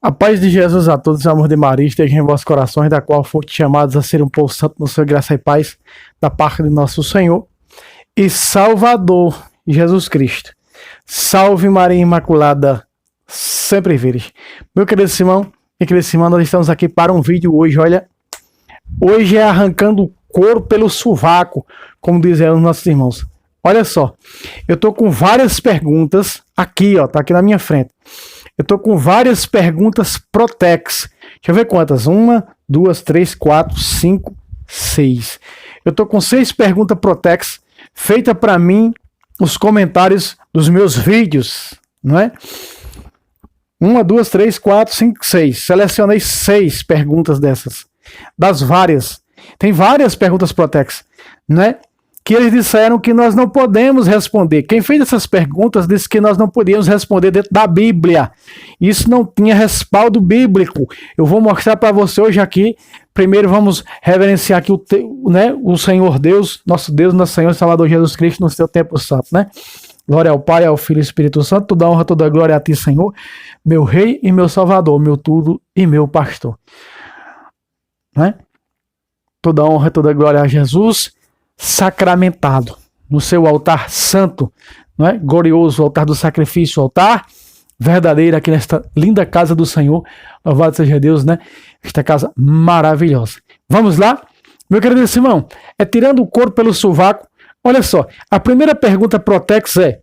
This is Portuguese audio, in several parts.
A paz de Jesus a todos, o amor de Maria, esteja em vossos corações, da qual foste chamados a ser um povo santo no seu graça e paz, da parte de nosso Senhor e Salvador, Jesus Cristo. Salve Maria Imaculada, sempre virgem. Meu querido Simão, minha querida Simão, nós estamos aqui para um vídeo hoje, olha. Hoje é arrancando o couro pelo sovaco, como dizem os nossos irmãos. Olha só, eu tô com várias perguntas aqui, ó, tá aqui na minha frente. Eu tô com várias perguntas Protex. Deixa eu ver quantas. 1, 2, 3, 4, 5, 6. Eu tô com 6 perguntas Protex feitas para mim nos comentários dos meus vídeos, não é? 1, 2, 3, 4, 5, 6. Selecionei 6 perguntas dessas. Das várias. Tem várias perguntas Protex, né? Que eles disseram que nós não podemos responder. Quem fez essas perguntas disse que nós não podíamos responder dentro da Bíblia. Isso não tinha respaldo bíblico. Eu vou mostrar para você hoje aqui. Primeiro vamos reverenciar aqui o Senhor Deus, nosso Senhor e Salvador Jesus Cristo no seu tempo santo, né? Glória ao Pai, ao Filho e ao Espírito Santo. Toda honra, toda glória a ti, Senhor, meu Rei e meu Salvador, meu tudo e meu pastor. Né? Toda honra, toda glória a Jesus sacramentado no seu altar santo, não é? Glorioso, altar do sacrifício, altar verdadeiro aqui nesta linda casa do Senhor. Louvado seja Deus, né? Esta casa maravilhosa. Vamos lá? Meu querido Simão, é tirando o couro pelo sovaco. Olha só, a primeira pergunta Protex é: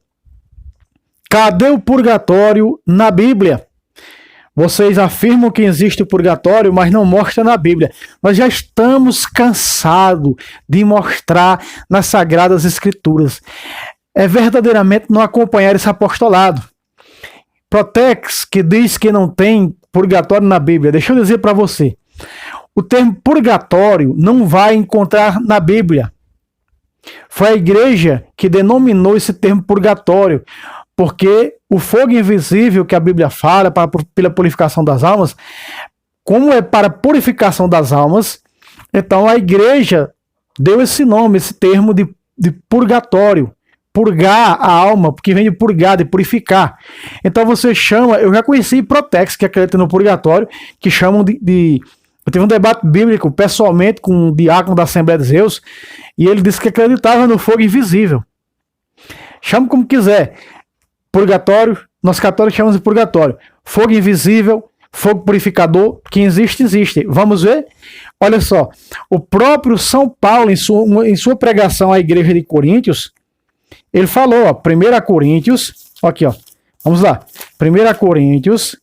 cadê o purgatório na Bíblia? Vocês afirmam que existe o purgatório, mas não mostra na Bíblia. Nós já estamos cansados de mostrar nas Sagradas Escrituras. É verdadeiramente não acompanhar esse apostolado. Protex, que diz que não tem purgatório na Bíblia. Deixa eu dizer para você. O termo purgatório não vai encontrar na Bíblia. Foi a igreja que denominou esse termo purgatório. Porque o fogo invisível que a Bíblia fala pela purificação das almas, como é para a purificação das almas, então a igreja deu esse nome, esse termo de purgatório. Purgar a alma, porque vem de purgar, de purificar. Então você chama, eu já conheci Protex, que acredita no purgatório, que chamam eu tive um debate bíblico pessoalmente com um diácono da Assembleia de Deus, e ele disse que acreditava no fogo invisível. Chama como quiser. Purgatório, nós católicos chamamos de purgatório. Fogo invisível, fogo purificador, que existe. Vamos ver? Olha só, o próprio São Paulo, em sua pregação à igreja de Coríntios, ele falou, ó, 1 Coríntios, aqui, ó, vamos lá, 1 Coríntios,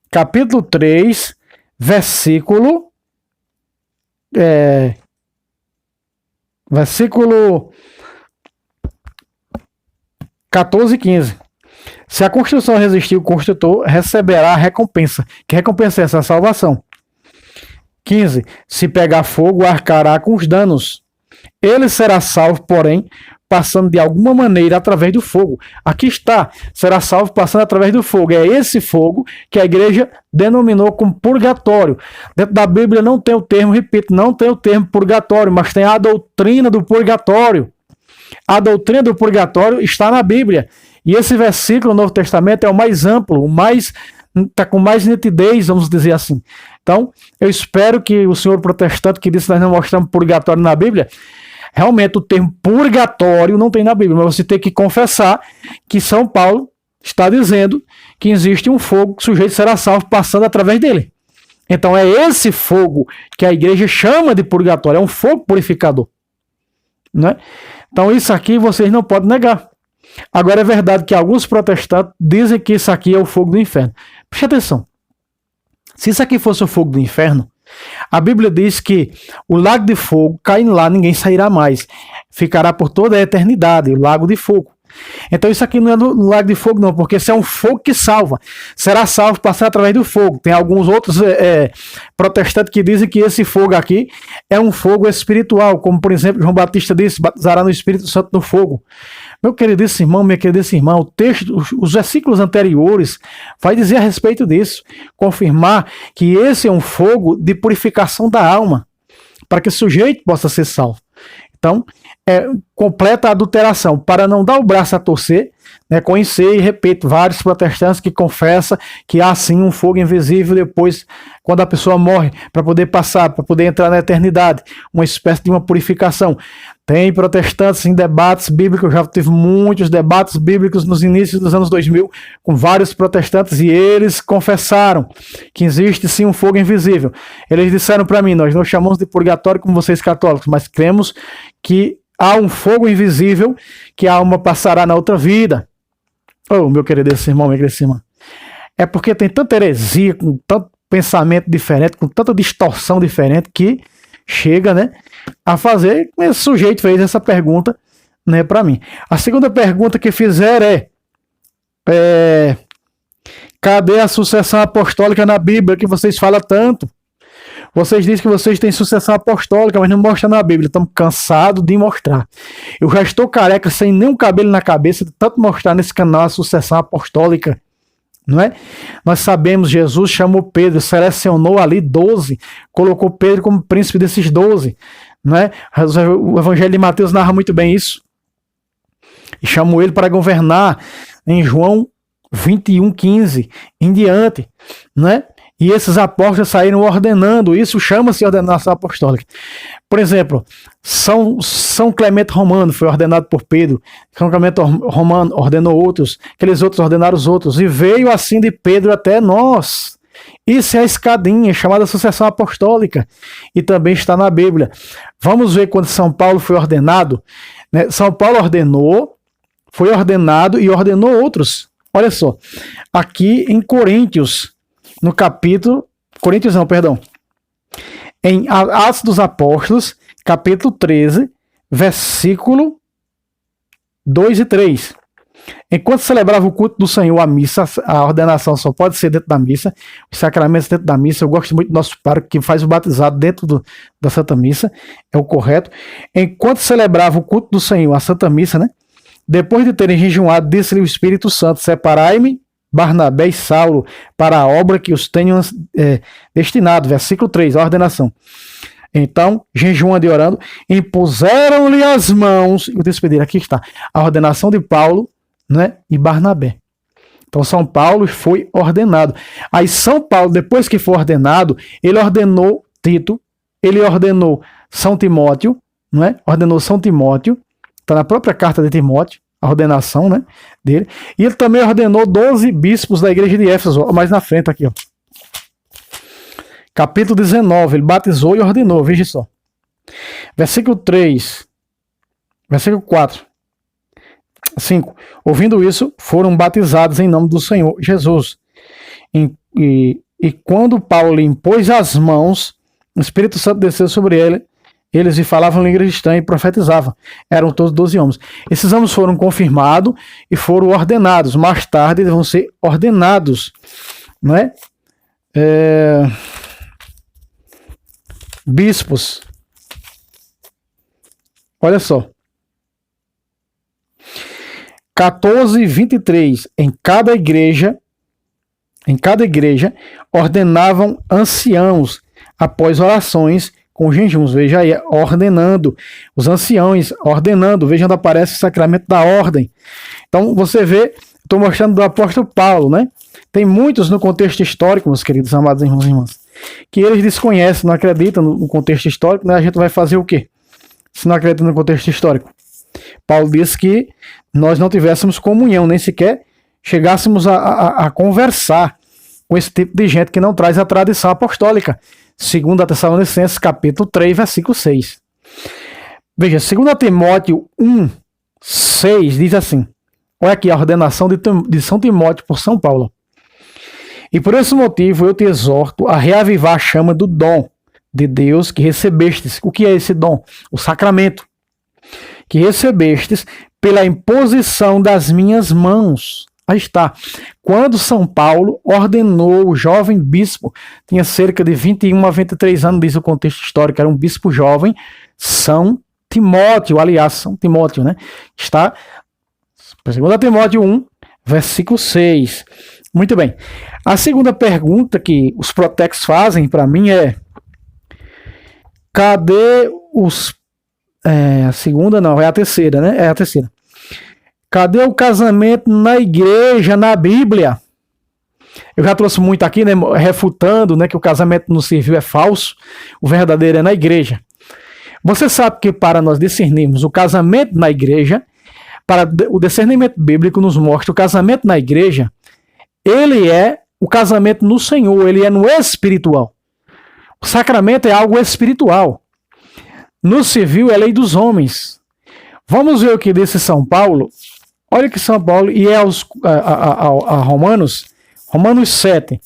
capítulo 3, versículo 14 e 15. Se a construção resistir, o construtor receberá a recompensa. Que recompensa é essa? A salvação. 15. Se pegar fogo, arcará com os danos. Ele será salvo, porém, passando de alguma maneira através do fogo. Aqui está. Será salvo passando através do fogo. É esse fogo que a igreja denominou como purgatório. Dentro da Bíblia não tem o termo, repito, não tem o termo purgatório, mas tem a doutrina do purgatório. A doutrina do purgatório está na Bíblia. E esse versículo no Novo Testamento é o mais amplo, está com mais nitidez, vamos dizer assim. Então, eu espero que o senhor protestante que disse que nós não mostramos purgatório na Bíblia, realmente o termo purgatório não tem na Bíblia, mas você tem que confessar que São Paulo está dizendo que existe um fogo que o sujeito será salvo passando através dele. Então, é esse fogo que a igreja chama de purgatório, é um fogo purificador. Né? Então, isso aqui vocês não podem negar. Agora é verdade que alguns protestantes dizem que isso aqui é o fogo do inferno. Preste atenção. Se isso aqui fosse o fogo do inferno, a Bíblia diz que o lago de fogo, caindo lá, ninguém sairá mais. Ficará por toda a eternidade, o lago de fogo. Então isso aqui não é no lago de fogo não, porque esse é um fogo que salva. Será salvo passar através do fogo. Tem alguns outros protestantes que dizem que esse fogo aqui é um fogo espiritual, como por exemplo João Batista disse, batizará no Espírito Santo no fogo. Meu queridíssimo irmão, minha queridíssima irmã, o texto, os versículos anteriores vai dizer a respeito disso, confirmar que esse é um fogo de purificação da alma, para que o sujeito possa ser salvo. Então, completa adulteração, para não dar o braço a torcer, né, conhecer, e repito, vários protestantes que confessam que há sim um fogo invisível depois, quando a pessoa morre, para poder passar, para poder entrar na eternidade, uma espécie de uma purificação. Tem protestantes em debates bíblicos, já tive muitos debates bíblicos nos inícios dos anos 2000 com vários protestantes, e eles confessaram que existe sim um fogo invisível. Eles disseram para mim: nós não chamamos de purgatório como vocês católicos, mas cremos que há um fogo invisível, que a alma passará na outra vida. Oh, meu querido irmão, minha querida irmã, é porque tem tanta heresia, com tanto pensamento diferente, com tanta distorção diferente, que chega, né, a fazer. Esse sujeito fez essa pergunta, né, para mim. A segunda pergunta que fizeram é cadê a sucessão apostólica na Bíblia que vocês falam tanto? Vocês dizem que vocês têm sucessão apostólica, mas não mostram na Bíblia. Estamos cansados de mostrar. Eu já estou careca, sem nenhum cabelo na cabeça, de tanto mostrar nesse canal a sucessão apostólica. Não é? Nós sabemos, Jesus chamou Pedro, selecionou ali 12, colocou Pedro como príncipe desses 12. Não é? O Evangelho de Mateus narra muito bem isso. E chamou ele para governar em João 21:15 em diante. Não é? E esses apóstolos saíram ordenando, isso chama-se ordenação apostólica. Por exemplo, São Clemente Romano foi ordenado por Pedro, São Clemente Romano ordenou outros, aqueles outros ordenaram os outros, e veio assim de Pedro até nós. Isso é a escadinha, chamada sucessão apostólica, e também está na Bíblia. Vamos ver quando São Paulo foi ordenado, né? São Paulo foi ordenado e ordenou outros. Olha só, aqui em Coríntios, no capítulo, em Atos dos Apóstolos, capítulo 13, versículo 2 e 3. Enquanto celebrava o culto do Senhor, a missa, a ordenação só pode ser dentro da missa, os sacramentos dentro da missa. Eu gosto muito do nosso pároco que faz o batizado dentro da Santa Missa, é o correto. Enquanto celebrava o culto do Senhor, a Santa Missa, né? Depois de terem jejuado, disse-lhe o Espírito Santo: separai-me Barnabé e Saulo para a obra que os tenham destinado. Versículo 3, a ordenação. Então, jejuando e orando, impuseram-lhe as mãos e o despediram. Aqui está a ordenação de Paulo, né, e Barnabé. Então, São Paulo foi ordenado. Aí, São Paulo, depois que foi ordenado, ele ordenou Tito, ele ordenou São Timóteo, não é? Ordenou São Timóteo, está na própria carta de Timóteo, a ordenação, né, dele. E ele também ordenou 12 bispos da igreja de Éfeso, mais na frente aqui, ó. Capítulo 19, ele batizou e ordenou, veja só. Versículo 3, versículo 4, 5. Ouvindo isso, foram batizados em nome do Senhor Jesus. E quando Paulo impôs as mãos, o Espírito Santo desceu sobre ele, eles lhe falavam língua estranha e profetizavam. Eram todos 12 homens. Esses homens foram confirmados e foram ordenados. Mais tarde eles vão ser ordenados, não é? Bispos. Olha só. 14:23. Em cada igreja ordenavam anciãos após orações com jejuns. Veja aí, ordenando. Os anciãos ordenando. Veja onde aparece o sacramento da ordem. Então você vê, estou mostrando do apóstolo Paulo, né? Tem muitos no contexto histórico, meus queridos amados irmãos e irmãs, que eles desconhecem, não acreditam no contexto histórico, né? A gente vai fazer o quê? Se não acredita no contexto histórico. Paulo disse que nós não tivéssemos comunhão, nem sequer chegássemos a conversar com esse tipo de gente que não traz a tradição apostólica. 2 Tessalonicenses, capítulo 3, versículo 6. Veja, 2 Timóteo 1:6 diz assim. Olha aqui a ordenação de São Timóteo por São Paulo. E por esse motivo eu te exorto a reavivar a chama do dom de Deus que recebestes. O que é esse dom? O sacramento. Que recebestes pela imposição das minhas mãos. Aí está. Quando São Paulo ordenou o jovem bispo, tinha cerca de 21 a 23 anos, diz o contexto histórico, era um bispo jovem, São Timóteo, aliás, São Timóteo, né? Está 2 Timóteo 1, versículo 6. Muito bem. A segunda pergunta que os protex fazem para mim é: cadê os... a segunda não, é a terceira, né? É a terceira. Cadê o casamento na igreja, na Bíblia? Eu já trouxe muito aqui, né, refutando, né, que o casamento no civil é falso, o verdadeiro é na igreja. Você sabe que para nós discernirmos o casamento na igreja, para o discernimento bíblico nos mostra o casamento na igreja, ele é o casamento no Senhor, ele é no espiritual. O sacramento é algo espiritual. No civil é lei dos homens. Vamos ver o que disse São Paulo. Olha que São Paulo, e é a Romanos 7.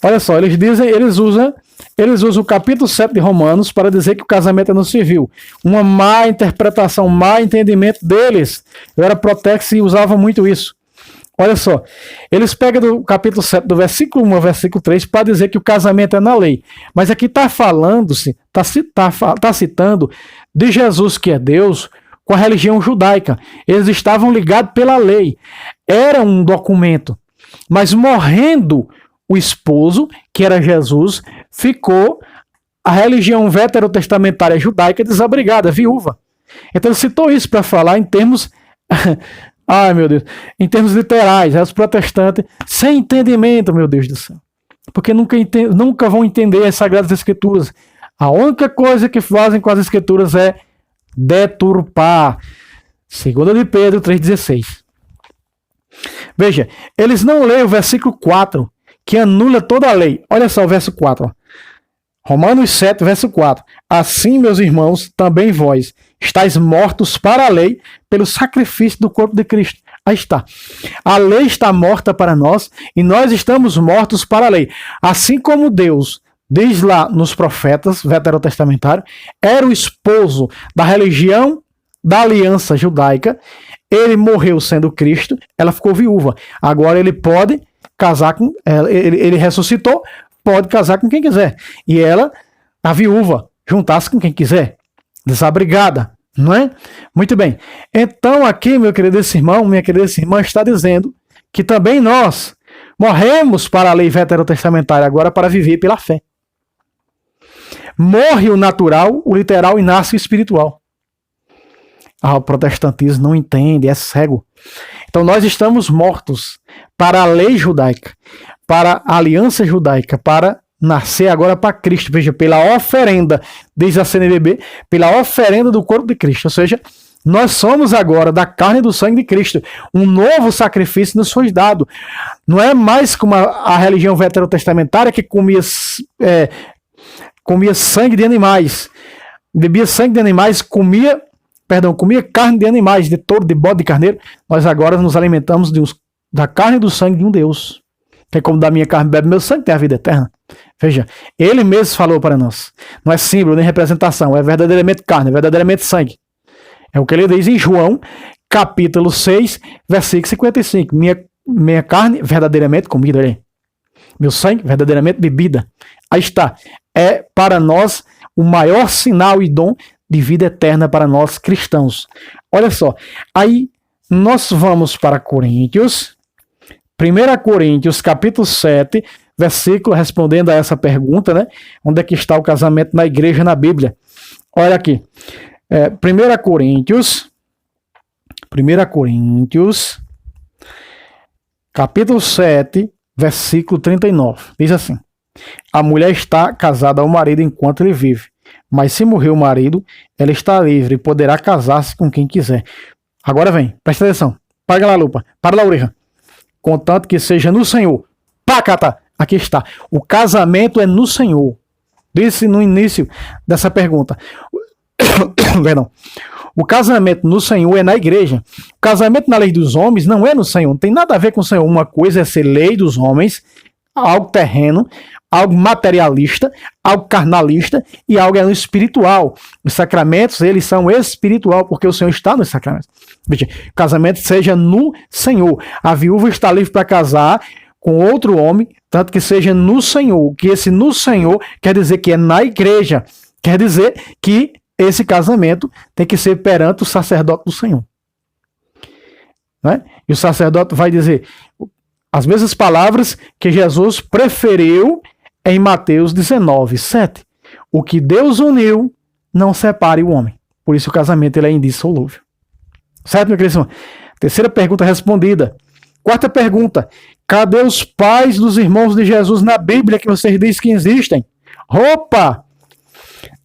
Olha só, eles usam o capítulo 7 de Romanos para dizer que o casamento é no civil. Uma má interpretação, um má entendimento deles. Eu era protex e usava muito isso. Olha só, eles pegam do capítulo 7, do versículo 1 ao versículo 3, para dizer que o casamento é na lei. Mas aqui está falando-se, está citando de Jesus, que é Deus, com a religião judaica. Eles estavam ligados pela lei. Era um documento. Mas morrendo o esposo, que era Jesus, ficou a religião veterotestamentária judaica desabrigada, viúva. Então ele citou isso para falar em termos... Ai, meu Deus. Em termos literais, os protestantes sem entendimento, meu Deus do céu. Porque nunca vão entender as Sagradas Escrituras. A única coisa que fazem com as Escrituras é deturpar. 2 de Pedro 3,16. Veja, eles não leem o versículo 4, que anula toda a lei. Olha só o verso 4. Ó. Romanos 7, verso 4. Assim, meus irmãos, também vós estáis mortos para a lei pelo sacrifício do corpo de Cristo. Aí está. A lei está morta para nós e nós estamos mortos para a lei. Assim como Deus, diz lá nos profetas veterotestamentários, era o esposo da religião da aliança judaica, ele morreu sendo Cristo, ela ficou viúva. Agora ele pode casar com ela, ele ressuscitou, pode casar com quem quiser. E ela, a viúva, juntar-se com quem quiser. Desabrigada, não é? Muito bem. Então aqui, meu querido irmão, minha querida irmã, está dizendo que também nós morremos para a lei veterotestamentária, agora para viver pela fé. Morre o natural, o literal, e nasce o espiritual. O protestantismo não entende, é cego. Então nós estamos mortos para a lei judaica, para a aliança judaica, para nascer agora para Cristo. Veja, pela oferenda, diz a CNBB, pela oferenda do corpo de Cristo. Ou seja, nós somos agora da carne e do sangue de Cristo. Um novo sacrifício nos foi dado. Não é mais como a religião veterotestamentária que comia sangue de animais, bebia sangue de animais, comia carne de animais, de touro, de bode, de carneiro. Nós agora nos alimentamos da carne e do sangue de um Deus. Que é como da minha carne bebe meu sangue, tem a vida eterna. Veja, ele mesmo falou para nós. Não é símbolo nem representação, é verdadeiramente carne, é verdadeiramente sangue. É o que ele diz em João, capítulo 6, versículo 55. Minha carne, verdadeiramente comida. Meu sangue, verdadeiramente bebida. Aí está. É para nós o maior sinal e dom de vida eterna para nós cristãos. Olha só. Aí nós vamos para Coríntios. 1 Coríntios, capítulo 7, versículo, respondendo a essa pergunta, né? Onde é que está o casamento na igreja, na Bíblia? Olha aqui. 1 Coríntios, capítulo 7, versículo 39. Diz assim: a mulher está casada ao marido enquanto ele vive, mas se morrer o marido, ela está livre e poderá casar-se com quem quiser. Agora vem, presta atenção. Paga lá a lupa, para lá a orelha. Contanto que seja no Senhor. Pacata! Aqui está. O casamento é no Senhor. Disse no início dessa pergunta. Perdão. O casamento no Senhor é na igreja. O casamento na lei dos homens não é no Senhor. Não tem nada a ver com o Senhor. Uma coisa é ser lei dos homens, algo terreno, algo materialista, algo carnalista, e algo é no espiritual. Os sacramentos, eles são espiritual, porque o Senhor está nos sacramentos. Veja, o casamento seja no Senhor. A viúva está livre para casar com outro homem, tanto que seja no Senhor. Que esse no Senhor quer dizer que é na igreja. Quer dizer que esse casamento tem que ser perante o sacerdote do Senhor. Né? E o sacerdote vai dizer as mesmas palavras que Jesus preferiu em Mateus 19, 7. O que Deus uniu, não separe o homem. Por isso o casamento ele é indissolúvel. Certo, meu querido? Terceira pergunta respondida. Quarta pergunta. Cadê os pais dos irmãos de Jesus na Bíblia que vocês dizem que existem? Opa!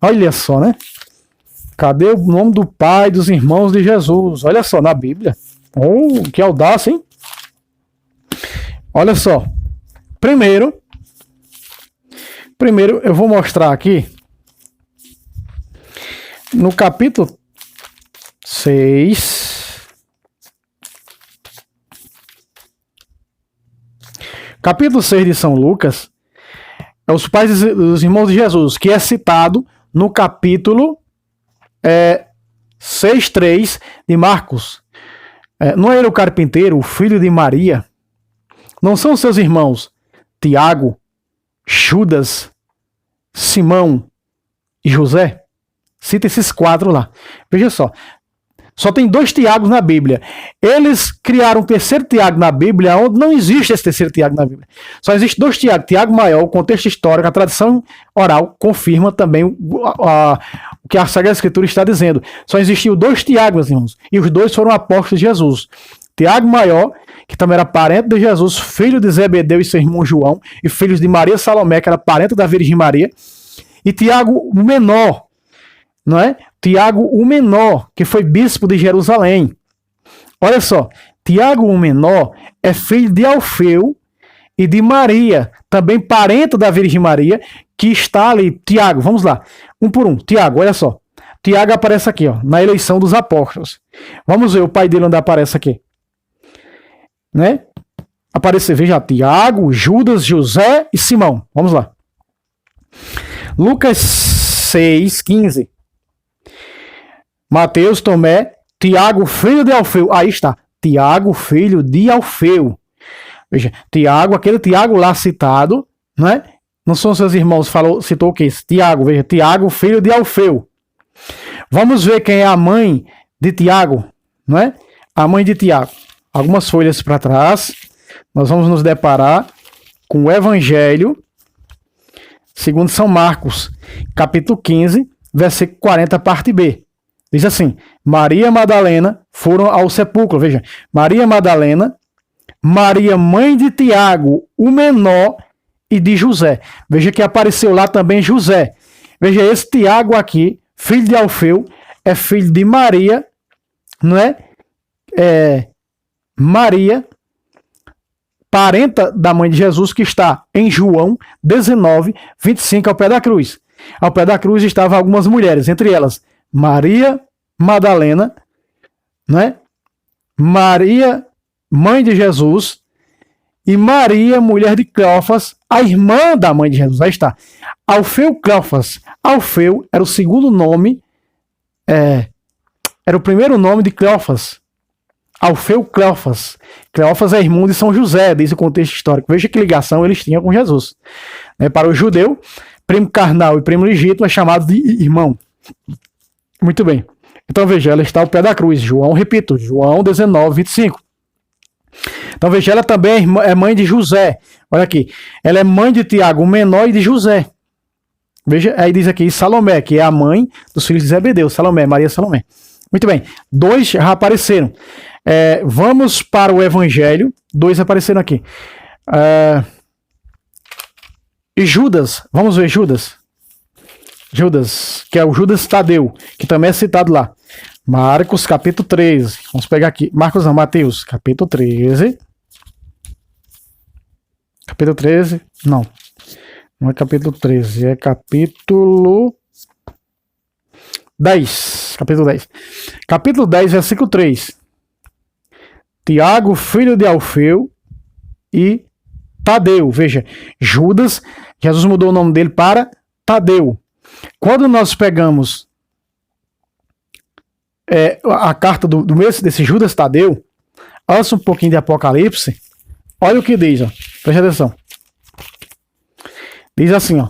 Olha só, né? Cadê o nome do pai dos irmãos de Jesus? Olha só, na Bíblia. Oh, que audácia, hein? Olha só. Primeiro eu vou mostrar aqui no capítulo 6. Capítulo 6 de São Lucas é os pais dos irmãos de Jesus, que é citado no capítulo 6:3 de Marcos. Não é ele o carpinteiro, o filho de Maria? Não são seus irmãos Tiago, Judas, Simão e José? Cita esses 4 lá. Veja só tem 2 Tiagos na Bíblia. Eles criaram um terceiro Tiago na Bíblia, onde não existe esse terceiro Tiago na Bíblia. Só existe 2 Tiago. Tiago maior, o contexto histórico, a tradição oral confirma também o que a Sagrada Escritura está dizendo. Só existiu 2 Tiagos, meus irmãos, e os 2 foram apóstolos de Jesus. Tiago maior, que também era parente de Jesus, filho de Zebedeu e seu irmão João, e filhos de Maria Salomé, que era parente da Virgem Maria, e Tiago o menor, não é? Tiago o menor, que foi bispo de Jerusalém. Olha só, Tiago o menor é filho de Alfeu e de Maria, também parente da Virgem Maria, que está ali. Tiago, vamos lá, um por um. Tiago, olha só. Tiago aparece aqui, ó, na eleição dos apóstolos. Vamos ver o pai dele onde aparece aqui. Né? Aparece, veja, Tiago, Judas, José e Simão. Vamos lá. Lucas 6:15. Mateus, Tomé, Tiago, filho de Alfeu. Aí está. Tiago, filho de Alfeu. Veja, Tiago, aquele Tiago lá citado, né? Não são seus irmãos, citou o quê? Tiago, veja, Tiago, filho de Alfeu. Vamos ver quem é a mãe de Tiago, não é? A mãe de Tiago. Algumas folhas para trás, nós vamos nos deparar com o Evangelho segundo São Marcos, capítulo 15, versículo 40, parte B. Diz assim: Maria Madalena foram ao sepulcro. Veja, Maria Madalena, Maria, mãe de Tiago, o menor, e de José. Veja que apareceu lá também José. Veja, esse Tiago aqui, filho de Alfeu, é filho de Maria, não é? Maria, parenta da mãe de Jesus, que está em João 19:25, ao pé da cruz. Ao pé da cruz estavam algumas mulheres, entre elas Maria Madalena, né? Maria, mãe de Jesus, e Maria, mulher de Cleofas, a irmã da mãe de Jesus. Aí está. Alfeu Cleofas. Alfeu era o segundo nome, era o primeiro nome de Cleofas. Alfeu Cleofas. Cleofas é irmão de São José, diz o contexto histórico. Veja que ligação eles tinham com Jesus. Para o judeu, primo carnal e primo legítimo é chamado de irmão. Muito bem. Então veja, ela está ao pé da cruz. João 19:25. Então veja, ela também é mãe de José. Olha aqui. Ela é mãe de Tiago, o menor, e de José. Veja, aí diz aqui Salomé, que é a mãe dos filhos de Zebedeu. Salomé, Maria Salomé. Muito bem. 2 já apareceram. Vamos para o Evangelho. 2 apareceram aqui. E Judas. Vamos ver Judas. Judas, que é o Judas Tadeu, que também é citado lá. Marcos, capítulo 13. Vamos pegar aqui. Marcos não, Mateus, capítulo 13. Capítulo 13. Não. Não é capítulo 13, é capítulo 10. Capítulo 10. Capítulo 10, versículo 3. Tiago, filho de Alfeu, e Tadeu. Veja, Judas, Jesus mudou o nome dele para Tadeu. Quando nós pegamos a carta desse Judas Tadeu, antes um pouquinho de Apocalipse, olha o que diz, ó. Preste atenção. Diz assim, ó.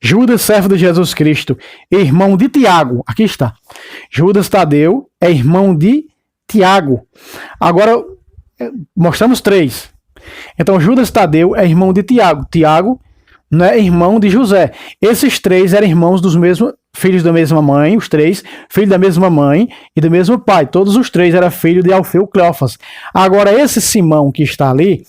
Judas, servo de Jesus Cristo, irmão de Tiago. Aqui está. Judas Tadeu é irmão de Tiago. Agora, mostramos 3. Então, Judas Tadeu é irmão de Tiago. Tiago, né, irmão de José. Esses três eram irmãos dos mesmos, filhos da mesma mãe, os três, filhos da mesma mãe e do mesmo pai. Todos os três eram filhos de Alfeu Cleófas. Agora, esse Simão que está ali,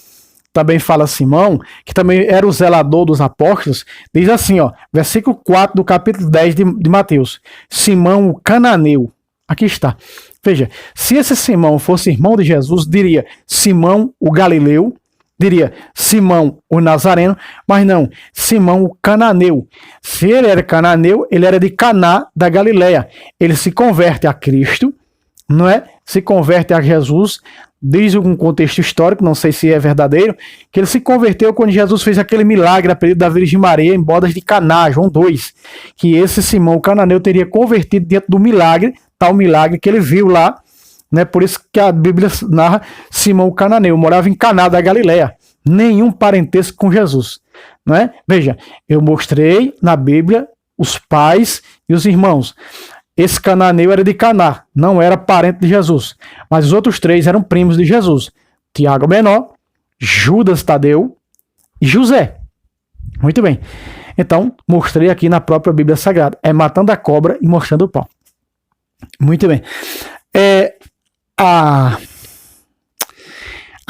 também fala Simão, que também era o zelador dos apóstolos, diz assim, ó, versículo 4 do capítulo 10 de Mateus. Simão, o cananeu. Aqui está. Veja, se esse Simão fosse irmão de Jesus, diria Simão, o galileu, diria Simão, o nazareno, mas não, Simão, o cananeu. Se ele era cananeu, ele era de Caná, da Galileia. Ele se converte a Cristo, não é? Se converte a Jesus, diz um contexto histórico, não sei se é verdadeiro, que ele se converteu quando Jesus fez aquele milagre a pedido da Virgem Maria em bodas de Caná, João 2, que esse Simão, o cananeu, teria convertido dentro do milagre, tal milagre que ele viu lá, né? Por isso que a Bíblia narra Simão o cananeu, morava em Caná da Galileia, nenhum parentesco com Jesus, não é? Veja, eu mostrei na Bíblia os pais e os irmãos. Esse cananeu era de Caná, não era parente de Jesus, mas os outros três eram primos de Jesus: Tiago menor, Judas Tadeu e José. Muito bem. Então, mostrei aqui na própria Bíblia Sagrada. É matando a cobra e mostrando o pau. Muito bem. A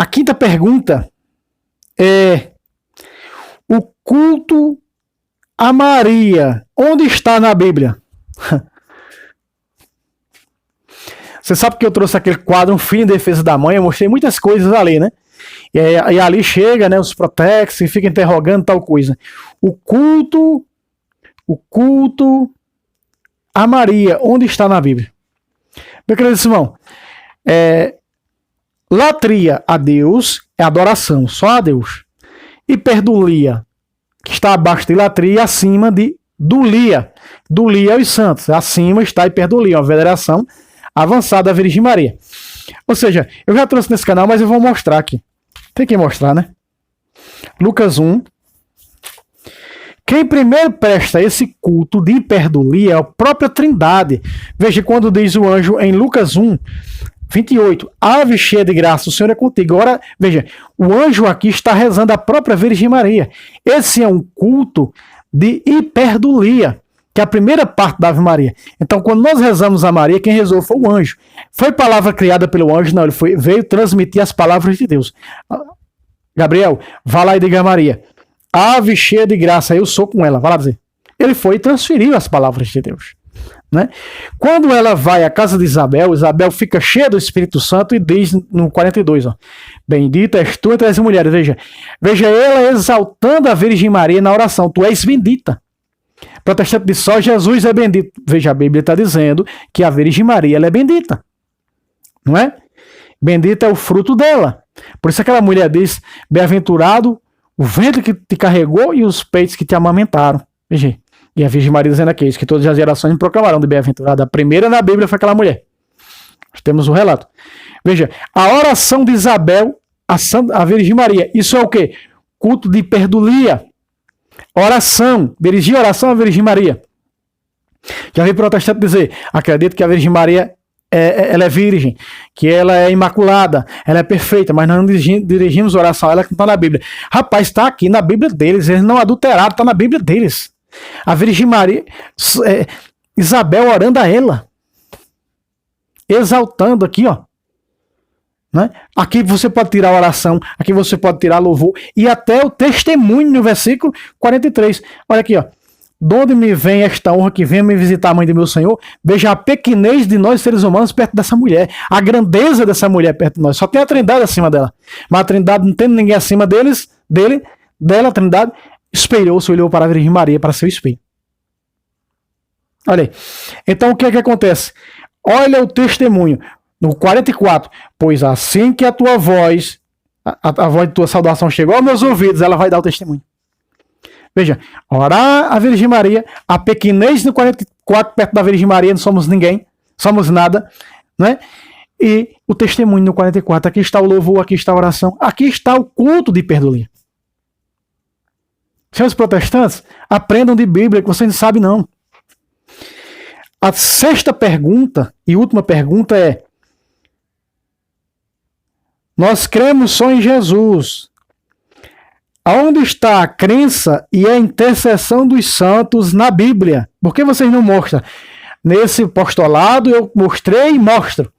quinta pergunta é: o culto a Maria, onde está na Bíblia? Você sabe que eu trouxe aquele quadro, Um Filho em Defesa da Mãe, eu mostrei muitas coisas ali, né? E ali chega, né, os protex e fica interrogando tal coisa. O culto a Maria, onde está na Bíblia? Meu querido irmão, latria a Deus é adoração, só a Deus. Hiperdulia, que está abaixo de latria e acima de dulia. Dulia aos santos, acima está hiperdulia, uma veneração avançada à Virgem Maria. Ou seja, eu já trouxe nesse canal, mas eu vou mostrar aqui. Tem que mostrar, né? Lucas 1. Quem primeiro presta esse culto de hiperdulia é a própria Trindade. Veja quando diz o anjo em Lucas 1, 28. Ave cheia de graça, o Senhor é contigo. Agora, veja, o anjo aqui está rezando a própria Virgem Maria. Esse é um culto de hiperdulia, que é a primeira parte da Ave Maria. Então, quando nós rezamos a Maria, quem rezou foi o anjo. Foi palavra criada pelo anjo? Não, ele veio transmitir as palavras de Deus. Gabriel, vá lá e diga a Maria: ave cheia de graça, eu sou com ela. Vai lá dizer. Ele foi e transferiu as palavras de Deus, né? Quando ela vai à casa de Isabel, Isabel fica cheia do Espírito Santo e diz no 42, ó, bendita és tu entre as mulheres. Veja ela exaltando a Virgem Maria na oração: tu és bendita. Protestante diz: só Jesus é bendito. Veja, a Bíblia está dizendo que a Virgem Maria ela é bendita, não é? Bendito é o fruto dela. Por isso aquela mulher diz: bem-aventurado o ventre que te carregou e os peitos que te amamentaram. Veja, e a Virgem Maria dizendo aqui: isso que todas as gerações me proclamarão de bem-aventurado. A primeira na Bíblia foi aquela mulher. Nós temos o relato. Veja, a oração de Isabel a Virgem Maria, isso é o quê? Culto de hiperdulia. Oração, dirigir oração à Virgem Maria. Já vi protestante dizer: acredito que a Virgem Maria ela é virgem, que ela é imaculada, ela é perfeita, mas nós não dirigimos oração a ela, que não está na Bíblia. Rapaz, está aqui na Bíblia deles, eles não adulteraram, está na Bíblia deles. A Virgem Maria, Isabel orando a ela, exaltando aqui, ó. Né? Aqui você pode tirar a oração, aqui você pode tirar louvor e até o testemunho no versículo 43. Olha aqui, ó. De onde me vem esta honra que venha me visitar a mãe do meu Senhor? Veja a pequenez de nós seres humanos perto dessa mulher, a grandeza dessa mulher perto de nós. Só tem a Trindade acima dela, mas a Trindade não tem ninguém acima dela. A Trindade espelhou-se, olhou para a Virgem Maria para seu espelho. Olha aí. Então o que é que acontece? Olha o testemunho no 44. Pois assim que a tua voz, a voz de tua saudação chegou aos meus ouvidos, ela vai dar o testemunho. Veja, orar a Virgem Maria, a pequenez no 44 perto da Virgem Maria, não somos ninguém, somos nada, né? E o testemunho no 44, aqui está o louvor, aqui está a oração, aqui está o culto de hiperdulia. Senhores protestantes, aprendam de Bíblia, que vocês não sabem não. A sexta pergunta e última pergunta é: nós cremos só em Jesus. Aonde está a crença e a intercessão dos santos na Bíblia? Por que vocês não mostram? Nesse postulado eu mostrei e mostro.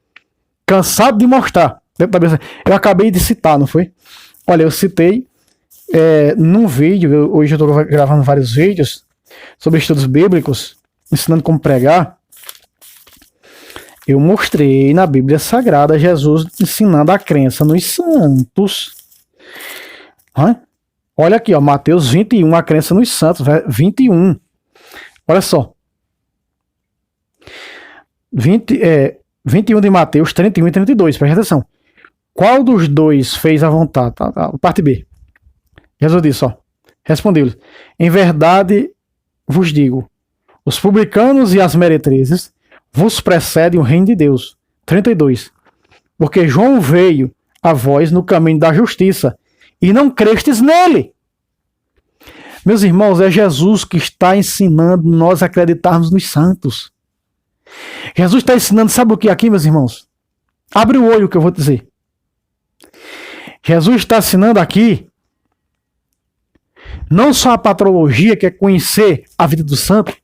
Cansado de mostrar. Eu acabei de citar, não foi? Olha, eu citei num vídeo, hoje eu estou gravando vários vídeos sobre estudos bíblicos, ensinando como pregar. Eu mostrei na Bíblia Sagrada Jesus ensinando a crença nos santos. Olha aqui, ó, Mateus 21, a crença nos santos, 21. Olha só. 21 de Mateus, 31 e 32, presta atenção. Qual dos dois fez a vontade? Parte B. Jesus disse, ó, respondeu-lhes: em verdade vos digo, os publicanos e as meretrizes vos precedem o reino de Deus. 32. Porque João veio a vós no caminho da justiça, e não crestes nele. Meus irmãos, é Jesus que está ensinando nós a acreditarmos nos santos. Jesus está ensinando, sabe o que aqui, meus irmãos? Abre o olho que eu vou dizer. Jesus está ensinando aqui não só a patrologia, que é conhecer a vida do santo,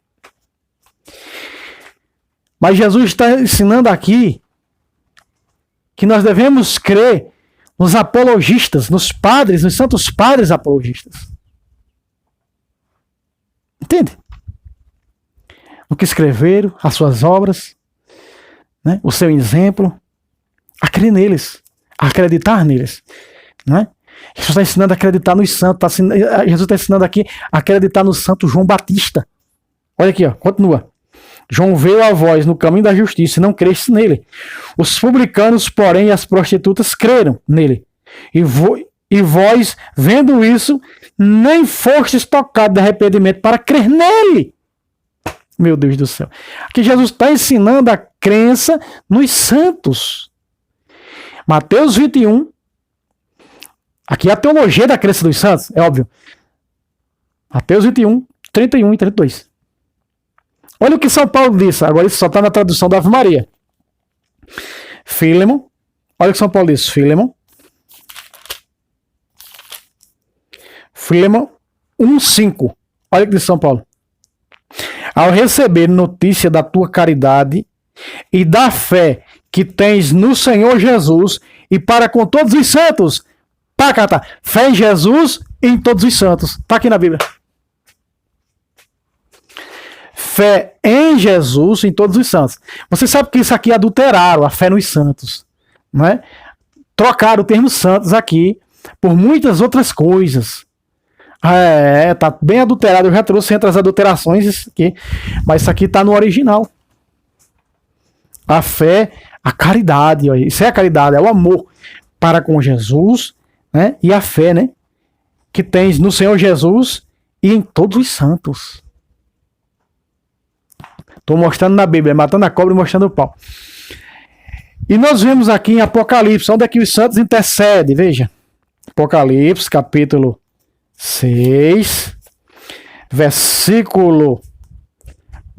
mas Jesus está ensinando aqui que nós devemos crer nos apologistas, nos padres, nos santos padres apologistas. Entende? O que escreveram, as suas obras, né? O seu exemplo, a crer neles, a acreditar neles, né? Jesus está ensinando a acreditar nos santos. Jesus está ensinando aqui a acreditar no santo João Batista. Olha aqui, ó, continua. João veio a vós no caminho da justiça e não cresce nele. Os publicanos, porém, e as prostitutas creram nele. E vós, vendo isso, nem fostes tocados de arrependimento para crer nele. Meu Deus do céu. Aqui Jesus está ensinando a crença nos santos. Mateus 21. Aqui é a teologia da crença dos santos, é óbvio. Mateus 21, 31 e 32. Olha o que São Paulo disse. Agora isso só está na tradução da Ave Maria. Filemon. Olha o que São Paulo disse. Filemon 1,5. Olha o que diz São Paulo. Ao receber notícia da tua caridade e da fé que tens no Senhor Jesus e para com todos os santos. Tá. Fé em Jesus e em todos os santos. Está aqui na Bíblia. Fé em Jesus e em todos os santos. Você sabe que isso aqui adulteraram a fé nos santos. Não é? Trocaram o termo santos aqui por muitas outras coisas. Tá bem adulterado. Eu já trouxe entre as adulterações isso aqui. Mas isso aqui está no original. A fé, a caridade. Isso é a caridade, é o amor para com Jesus, né? E a fé, né? Que tens no Senhor Jesus e em todos os santos. Estou mostrando na Bíblia, matando a cobra e mostrando o pau. E nós vemos aqui em Apocalipse, onde é que os santos intercedem. Veja. Apocalipse, capítulo 6, versículo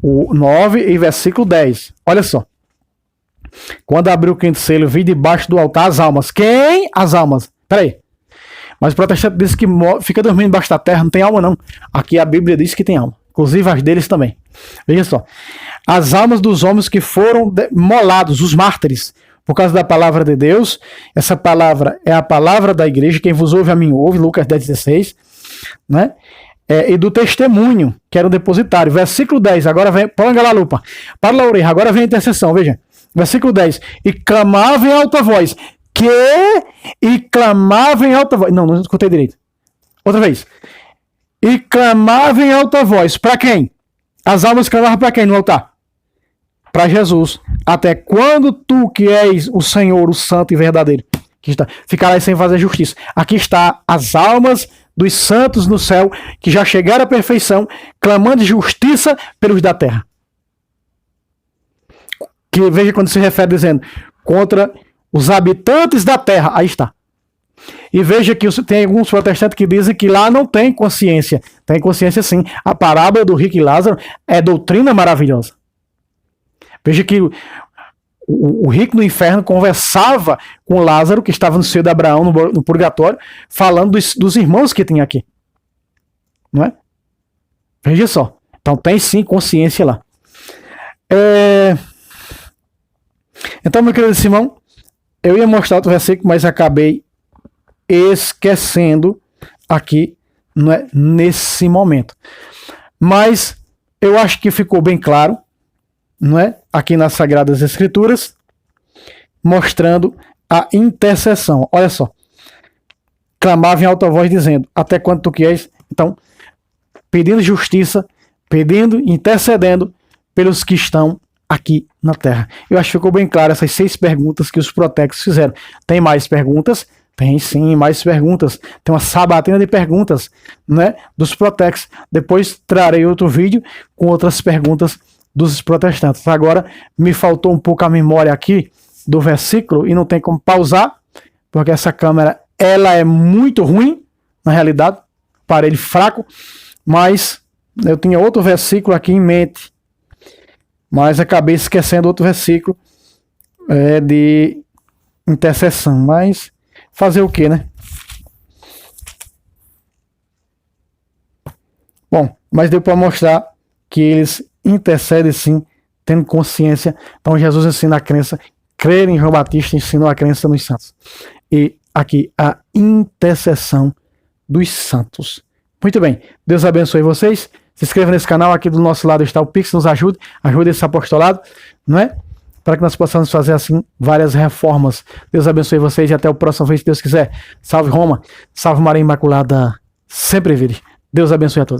9 e versículo 10. Olha só. Quando abriu o quinto selo, vi debaixo do altar as almas. Quem? As almas. Peraí. Mas o protestante diz que fica dormindo embaixo da terra, não tem alma não. Aqui a Bíblia diz que tem alma. Inclusive as deles também. Veja só. As almas dos homens que foram molados, os mártires, por causa da palavra de Deus. Essa palavra é a palavra da igreja. Quem vos ouve, a mim ouve. Lucas 10,16. Né? E do testemunho, que era o depositário. Versículo 10. Agora vem. Põe lá a lupa. Para a orelha. Agora vem a intercessão. Veja. Versículo 10. E clamava em alta voz. E clamava em alta voz. Não escutei direito. Outra vez. E clamava em alta voz. Para quem? As almas clamavam para quem no altar? Para Jesus. Até quando tu, que és o Senhor, o Santo e verdadeiro, que está, ficarás sem fazer justiça. Aqui está as almas dos santos no céu, que já chegaram à perfeição, clamando justiça pelos da terra. Que veja quando se refere dizendo, contra os habitantes da terra. Aí está. E veja que tem alguns protestantes que dizem que lá não tem consciência. Tem consciência sim. A parábola do rico e Lázaro é doutrina maravilhosa. Veja que o rico no inferno conversava com Lázaro, que estava no seio de Abraão, no purgatório, falando dos irmãos que tem aqui. Não é? Veja só. Então tem sim consciência lá. Então, meu querido Simão, eu ia mostrar outro versículo, mas acabei esquecendo aqui, não é, nesse momento. Mas eu acho que ficou bem claro, não é, aqui nas Sagradas Escrituras, mostrando a intercessão. Olha só. Clamava em alta voz dizendo: até quando tu queres? Então, pedindo justiça, pedindo, intercedendo pelos que estão aqui na Terra. Eu acho que ficou bem claro essas 6 perguntas que os protex fizeram. Tem mais perguntas? Tem sim, mais perguntas. Tem uma sabatina de perguntas, né, dos protex. Depois trarei outro vídeo com outras perguntas dos protestantes. Agora me faltou um pouco a memória aqui do versículo e não tem como pausar, porque essa câmera ela é muito ruim, na realidade, aparelho fraco, mas eu tinha outro versículo aqui em mente, mas acabei esquecendo outro versículo de intercessão, mas fazer o que, né? Bom, mas deu para mostrar que eles intercedem sim, tendo consciência. Então Jesus ensina a crença, crer em João Batista ensinou a crença nos santos. E aqui a intercessão dos santos. Muito bem, Deus abençoe vocês. Se inscreva nesse canal, aqui do nosso lado está o Pix, nos ajude esse apostolado, não é? Para que nós possamos fazer assim várias reformas. Deus abençoe vocês e até o próximo vídeo, se Deus quiser. Salve Roma, salve Maria Imaculada, sempre vire. Deus abençoe a todos.